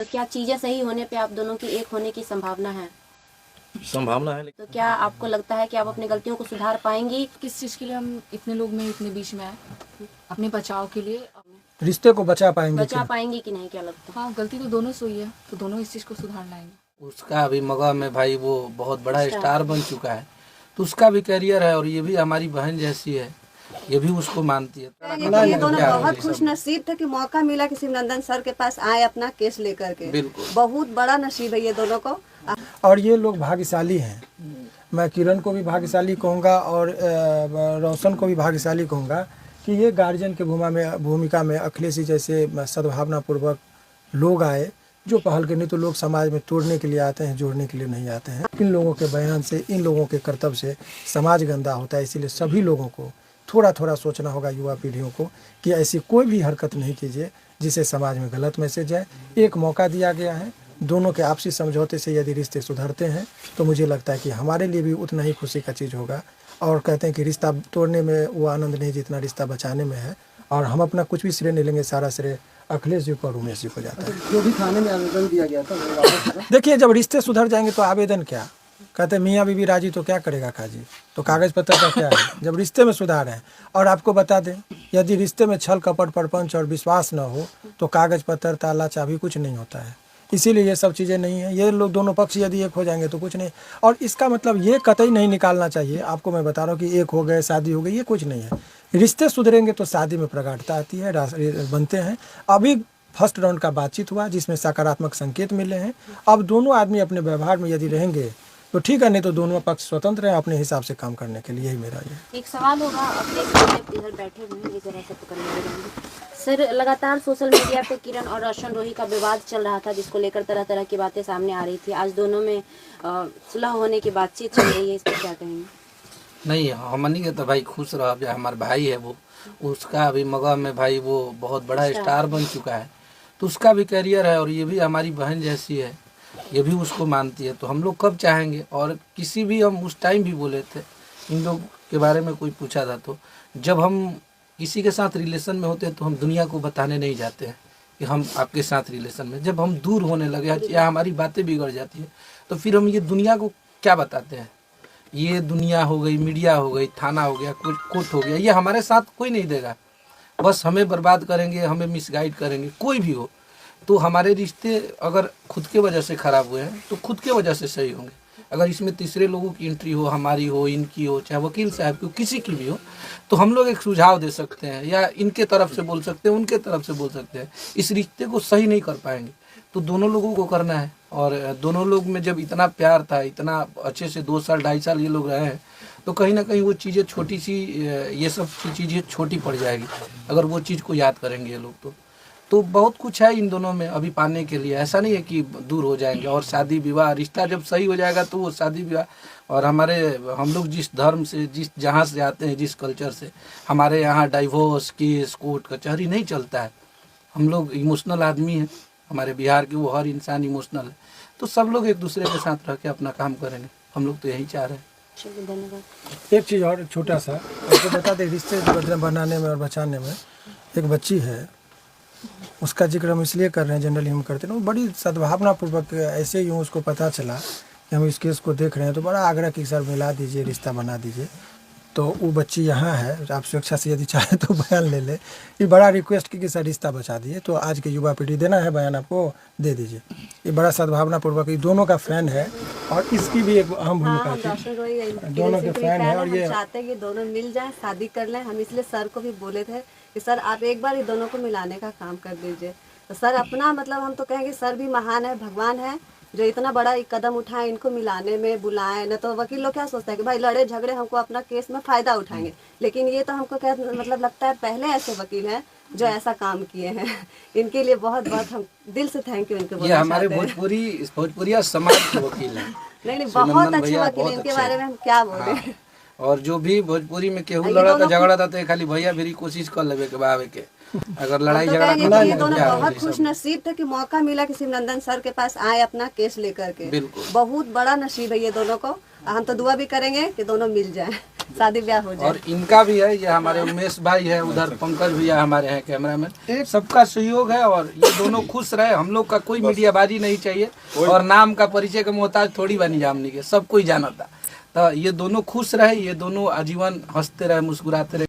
तो क्या चीजें सही होने पे आप दोनों की एक होने की संभावना है? तो क्या आपको लगता है कि आप अपनी गलतियों को सुधार पाएंगी? किस चीज़ के लिए हम इतने लोग में इतने बीच में आए? अपने बचाव के लिए। रिश्ते को बचा पाएंगे बचा पाएंगी कि नहीं, क्या लगता है? हाँ, गलती तो दोनों से हुई है, तो दोनों इस चीज़ को सुधार लाएंगे। उसका अभी मगह में भाई वो बहुत बड़ा स्टार बन चुका है, तो उसका भी करियर है और ये भी हमारी बहन जैसी है, ये भी उसको मानती है। ये दोनों बहुत खुश नसीब थे कि मौका मिला कि शिवनंदन सर के पास आए अपना केस लेकर के। बिल्कुल, बहुत बड़ा नसीब है ये दोनों को। और ये लोग भाग्यशाली हैं। मैं किरण को भी भाग्यशाली कहूँगा और रोशन को भी भाग्यशाली कहूँगा कि ये गार्जियन के भूमिका में अखिलेश जी जैसे सद्भावनापूर्वक लोग आए, जो पहल के। नहीं तो लोग समाज में तोड़ने के लिए आते हैं, जोड़ने के लिए नहीं आते हैं। इन लोगों के बयान से, इन लोगों के कर्तव्य से समाज गंदा होता है। इसीलिए सभी लोगों को थोड़ा थोड़ा सोचना होगा, युवा पीढ़ियों को, कि ऐसी कोई भी हरकत नहीं कीजिए जिससे समाज में गलत मैसेज जाए। एक मौका दिया गया है, दोनों के आपसी समझौते से यदि रिश्ते सुधरते हैं तो मुझे लगता है कि हमारे लिए भी उतना ही खुशी का चीज़ होगा। और कहते हैं कि रिश्ता तोड़ने में वो आनंद नहीं जितना रिश्ता बचाने में है। और हम अपना कुछ भी श्रेय नहीं लेंगे, सारा श्रेय अखिलेश जी को और उमेश जी को जाता है। जो भी थाने में आवेदन दिया गया था वो वापस करा। देखिए, जब रिश्ते सुधर जाएंगे तो आवेदन क्या, कहते हैं मियाँ बीवी राजी तो क्या करेगा काजी, तो कागज़ पत्र का क्या है जब रिश्ते में सुधार है। और आपको बता दें, यदि रिश्ते में छल कपट परपंच और विश्वास न हो तो कागज़ पत्र ताला चाबी कुछ नहीं होता है। इसीलिए ये सब चीज़ें नहीं है। ये लोग दोनों पक्ष यदि एक हो जाएंगे तो कुछ नहीं। और इसका मतलब ये कतई नहीं निकालना चाहिए, आपको मैं बता रहा हूँ कि एक हो गए शादी हो गई, ये कुछ नहीं है। रिश्ते सुधरेंगे तो शादी में प्रगाढ़ता आती है, बनते हैं। अभी फर्स्ट राउंड का बातचीत हुआ जिसमें सकारात्मक संकेत मिले हैं। अब दोनों आदमी अपने व्यवहार में यदि रहेंगे तो ठीक है, नहीं तो दोनों पक्ष स्वतंत्र हैं अपने हिसाब से काम करने के लिए। यही मेरा ये एक सवाल होगा, अपने इधर बैठे हुए हैं, ये जरा से पकड़ने देंगे सर। लगातार सोशल मीडिया पे किरण और रोशन रोही का विवाद चल रहा था, जिसको लेकर तरह तरह की बातें सामने आ रही थी। आज दोनों में सुलह होने की बातचीत चल रही है, इस पर क्या कहेंगे? नहीं, हमनी के तो भाई खुश रह, जो हमारा भाई है वो, उसका अभी मगह में भाई वो बहुत बड़ा स्टार बन चुका है, तो उसका भी करियर है और ये भी हमारी बहन जैसी है, ये भी उसको मानती है। तो हम लोग कब चाहेंगे, और किसी भी, हम उस टाइम भी बोले थे, इन लोग के बारे में कोई पूछा था तो जब हम किसी के साथ रिलेशन में होते हैं तो हम दुनिया को बताने नहीं जाते हैं कि हम आपके साथ रिलेशन में। जब हम दूर होने लगे या हमारी बातें बिगड़ जाती है तो फिर हम ये दुनिया को क्या बताते हैं। ये दुनिया हो गई, मीडिया हो गई, थाना हो गया, कोर्ट हो गया, ये हमारे साथ कोई नहीं देगा। बस हमें बर्बाद करेंगे, हमें मिसगाइड करेंगे, कोई भी हो। तो हमारे रिश्ते अगर खुद के वजह से ख़राब हुए हैं तो खुद के वजह से सही होंगे। अगर इसमें तीसरे लोगों की एंट्री हो, हमारी हो, इनकी हो, चाहे वकील साहब की हो, किसी की भी हो, तो हम लोग एक सुझाव दे सकते हैं, या इनके तरफ से बोल सकते हैं, उनके तरफ से बोल सकते हैं। इस रिश्ते को सही नहीं कर पाएंगे तो दोनों लोगों को करना है। और दोनों लोग में जब इतना प्यार था, इतना अच्छे से 2 साल 2.5 साल ये लोग रहे हैं, तो कहीं ना कहीं वो चीज़ें छोटी सी, ये सब चीज़ें छोटी पड़ जाएगी अगर वो चीज़ को याद करेंगे ये लोग। तो बहुत कुछ है इन दोनों में अभी पाने के लिए। ऐसा नहीं है कि दूर हो जाएंगे। और शादी विवाह, रिश्ता जब सही हो जाएगा तो वो शादी विवाह, और हम लोग जिस धर्म से, जिस जहाँ से आते हैं, जिस कल्चर से, हमारे यहाँ डाइवोर्स केस, कोर्ट कचहरी नहीं चलता है। हम लोग इमोशनल आदमी हैं, हमारे बिहार के वो हर इंसान इमोशनल है। तो सब लोग एक दूसरे के साथ रह के अपना काम करेंगे, हम लोग तो यही चाह रहे हैं। धन्यवाद। एक चीज़ और छोटा सा आपको बता दें, रिश्ते बनाने में और बचाने में। एक बच्ची है, उसका जिक्र हम इसलिए कर रहे हैं, जनरली हम करते हैं, वो बड़ी सद्भावनापूर्वक, ऐसे ही उसको पता चला कि हम इस केस को देख रहे हैं तो बड़ा आग्रह कि सर मिला दीजिए, रिश्ता बना दीजिए। तो वो बच्ची यहाँ है, आप स्वेच्छा से यदि चाहे तो बयान ले ले। ये बड़ा रिक्वेस्ट की कि सर रिश्ता बचा दिए। तो आज के युवा पीढ़ी देना है बयान, आपको दे दीजिए। ये बड़ा सद्भावनापूर्वक, ये दोनों का फैन है और इसकी भी एक अहम भूमिका थी। दोनों के फैन है और ये चाहते हैं कि दोनों मिल जाएं, शादी कर लें। हम इसलिए सर को भी बोले थे कि सर आप एक बार ये दोनों को मिलाने का काम कर दीजिए। तो सर अपना मतलब हम तो कहेंगे सर भी महान है, भगवान है, जो इतना बड़ा एक कदम उठाए, इनको मिलाने में बुलाएं। न तो वकील लोग क्या सोचते हैं कि भाई लड़े झगड़े हमको अपना केस में फ़ायदा उठाएंगे, लेकिन ये तो हमको क्या मतलब लगता है पहले ऐसे वकील हैं जो ऐसा काम किए हैं। इनके लिए बहुत बहुत हम दिल से थैंक यू इनको। ये हमारे भोजपुरिया समाज के वकील हैं। नहीं, बहुत अच्छे वकील, इनके बारे में हम क्या बोले। और जो भी भोजपुरी में केहू लड़ा था, झगड़ा था, तो खाली भैया मेरी कोशिश कर लेवे के बावे के, अगर लड़ाई झगड़ा तो ये दोनों बहुत खुश नसीब थे कि मौका मिला कि शिवनंदन सर के पास आए अपना केस लेकर के। बिल्कुल, बहुत बड़ा नसीब है ये दोनों को। हम तो दुआ भी करेंगे कि दोनों मिल जाएं। शादी ब्याह हो जाए। और इनका भी है, ये हमारे उमेश भाई है, उधर पंकज भैया हमारे हैं कैमरामैन, सबका सहयोग है और ये दोनों खुश रहे। हम लोग का कोई मीडियाबाजी नहीं चाहिए और नाम का परिचय का मोहताज थोड़ी बनी जामनी के, सब कोई जाना था। तो ये दोनों खुश रहे, ये दोनों आजीवन हंसते रहे, मुस्कुराते रहे।